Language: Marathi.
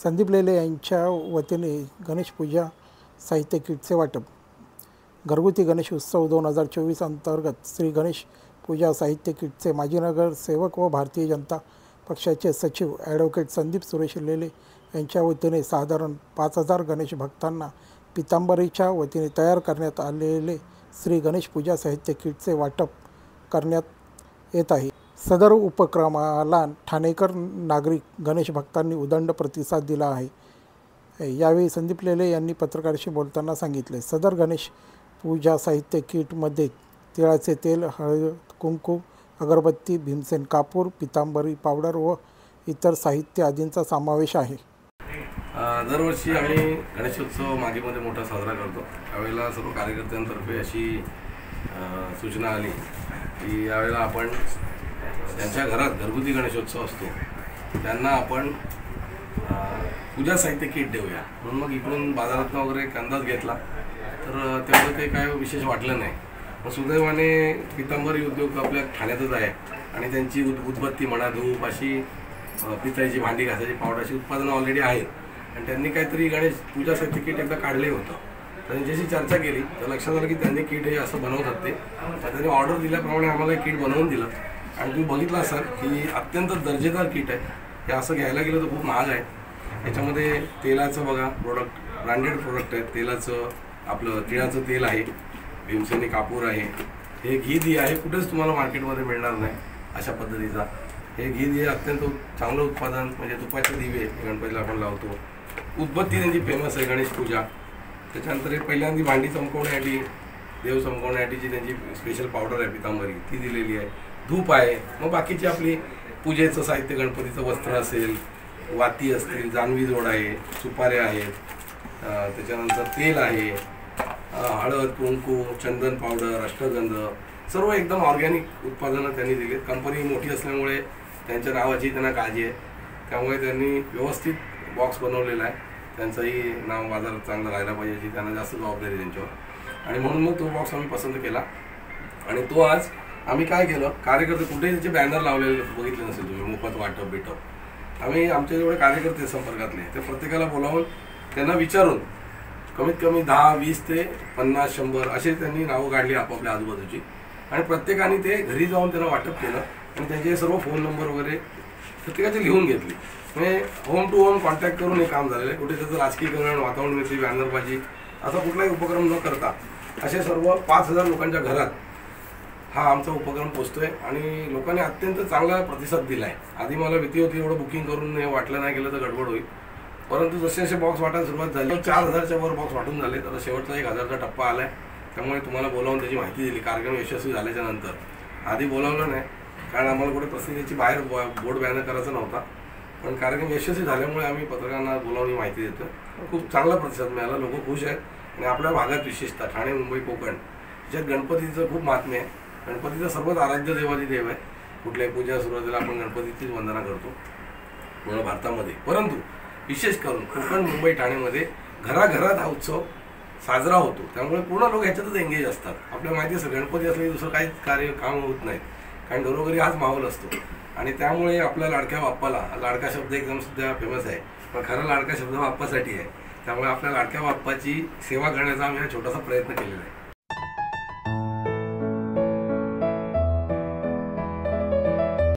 संदीप लेले यांच्या वतीने गणेश पूजा साहित्य किटचे वाटप। घरगुती गणेश उत्सव 2024 अंतर्गत श्री गणेश पूजा साहित्य किटचे माजी नगरसेवक व भारतीय जनता पक्षाचे सचिव ॲडव्होकेट संदीप सुरेश लेले यांच्या वतीने साधारण 5000 गणेश भक्तांना पितांबरीच्या वतीने तयार करण्यात आलेले श्री गणेश पूजा साहित्य किटचे वाटप करण्यात येत आहे। सदर उपक्रमाला ठाणेकर नागरिक गणेश भक्तांनी उदंड प्रतिसाद दिला आहे। यावेळी संदीप लेले यांनी पत्रकारांशी बोलताना सांगितले, सदर गणेश पूजा साहित्य किटमध्ये तिळाचे तेल, हळद, कुंकू, अगरबत्ती, भीमसेन कापूर, पितांबरी पावडर व इतर साहित्य आदींचा समावेश आहे। दरवर्षी आम्ही गणेशोत्सव मागेमध्ये मोठा साजरा करतो। यावेळेला सर्व कार्यकर्त्यांतर्फे अशी सूचना आली की यावेळेला आपण ज्यांच्या घरात घरगुती गणेशोत्सव असतो त्यांना आपण पूजा साहित्य किट देऊया म्हणून मग इकडून बाजारातून वगैरे एक अंदाज घेतला, तर त्यामुळे काही काय विशेष वाटलं नाही। मग सुदैवाने पितांबरी उद्योग आपल्या ठाण्यातच आहे आणि त्यांची उदबत्ती म्हणा, धूप, अशी पितळेची भांडी घासायची पावडर अशी उत्पादनं ऑलरेडी आहेत आणि त्यांनी काहीतरी गणेश पूजा साहित्य किट एकदा काढले होतं। तर त्यांच्याशी चर्चा केली तर लक्षात आलं की त्यांनी किट हे असं बनवतात ते, तर त्यांनी ऑर्डर दिल्याप्रमाणे आम्हाला एक किट बनवून दिलं आणि तुम्ही बघितलं असाल की अत्यंत दर्जेदार किट आहे। हे असं घ्यायला गेलं तर खूप महाग आहे। याच्यामध्ये तेलाचं बघा प्रोडक्ट, ब्रँडेड प्रोडक्ट आहे। तेलाचं आपलं तिळाचं तेल आहे, भीमसेनी कापूर आहे, हे घी दिया आहे, कुठेच तुम्हाला मार्केटमध्ये मिळणार नाही अशा पद्धतीचा। हे घी दिया अत्यंत चांगलं उत्पादन, म्हणजे तुपाचे दिवे गणपतीला आपण लावतो। उदबत्ती त्यांची फेमस आहे गणेश पूजा। त्याच्यानंतर पहिल्यांदा भांडी चमकवण्यासाठी, देव चमकवण्यासाठीची त्यांची स्पेशल पावडर आहे पितांबरी, ती दिलेली आहे। धूप आहे, मग बाकीची आपली पूजेचं साहित्य, गणपतीचं वस्त्र असेल, वाती असतील, जानवी जोड आहे, सुपाऱ्या आहेत, त्याच्यानंतर तेल आहे, हळद, कुंकू, चंदन पावडर, अष्टगंध, सर्व एकदम ऑर्गॅनिक उत्पादनं त्यांनी दिली। कंपनी मोठी असल्यामुळे त्यांच्या नावाची त्यांना काळजी आहे, त्यामुळे त्यांनी व्यवस्थित बॉक्स बनवलेला आहे। त्यांचंही नाव बाजारात चांगलं राहायला पाहिजे याची त्यांना जास्त जबाबदारी त्यांच्यावर, आणि म्हणून मग तो बॉक्स आम्ही पसंत केला। आणि तो आज आम्ही काय केलं, कार्यकर्ते कुठेही त्याचे बॅनर लावलेले बघितले नसेल तुम्ही, मोफत वाटप बिटप। आम्ही आमचे जेवढे कार्यकर्ते संपर्कातले ते प्रत्येकाला बोलावून त्यांना विचारून कमीत कमी 10, 20 ते 50, 100 असे त्यांनी नावं काढली आपापल्या आजूबाजूची, आणि प्रत्येकाने ते घरी जाऊन त्यांना वाटप केलं आणि त्यांचे सर्व फोन नंबर वगैरे प्रत्येकाचे लिहून घेतले। म्हणजे होम टू होम कॉन्टॅक्ट करून हे काम झालेलं आहे। कुठे त्याचं राजकीयकरण, वातावरण निर्मिती, बॅनरबाजी असा कुठलाही उपक्रम न करता असे सर्व 5000 लोकांच्या घरात हा आमचा उपक्रम पोचतोय आणि लोकांनी अत्यंत चांगला प्रतिसाद दिला आहे। आधी मला भीती होती एवढं बुकिंग करून हे वाटलं नाही गेलं तर गडबड होईल, परंतु जसे जसे बॉक्स वाटायला सुरुवात झाली 4000च्या वर बॉक्स वाटून झाले। आता शेवटचा 1000चा टप्पा आला आहे, त्यामुळे तुम्हाला बोलावून त्याची माहिती दिली। कार्यक्रम यशस्वी झाल्याच्या नंतर आधी बोलावलं नाही, कारण आम्हाला कुठे प्रसिद्धीची बाहेर बोर्ड बॅनर करायचा नव्हता, पण कार्यक्रम यशस्वी झाल्यामुळे आम्ही पत्रकारांना बोलावून माहिती देतो। खूप चांगला प्रतिसाद मिळाला, लोक खुश आहेत। आणि आपल्या भागात विशेषतः ठाणे, मुंबई, कोकण ज्यात गणपतीचं खूप महात्म्य आहे, गणपतीचं सर्वच आराध्य देवादी देव आहे। कुठल्याही पूजा सुरुवातीला आपण गणपतीचीच वंदना करतो पूर्ण भारतामध्ये, परंतु विशेष करून कोकण, मुंबई, ठाणेमध्ये घराघरात हा उत्सव साजरा होतो, त्यामुळे पूर्ण लोक ह्याच्यातच एंगेज असतात। आपल्याला माहिती असतं गणपती असले की दुसरं काहीच काम होत नाही, कारण घरोघरी हाच माहोल असतो। आणि त्यामुळे आपल्या लाडक्या बाप्पाला, लाडका शब्द एकदम सध्या फेमस आहे, पण खरा लाडका शब्द बाप्पासाठी आहे, त्यामुळे आपल्या लाडक्या बाप्पाची सेवा करण्याचा आम्ही हा छोटासा प्रयत्न केलेला आहे।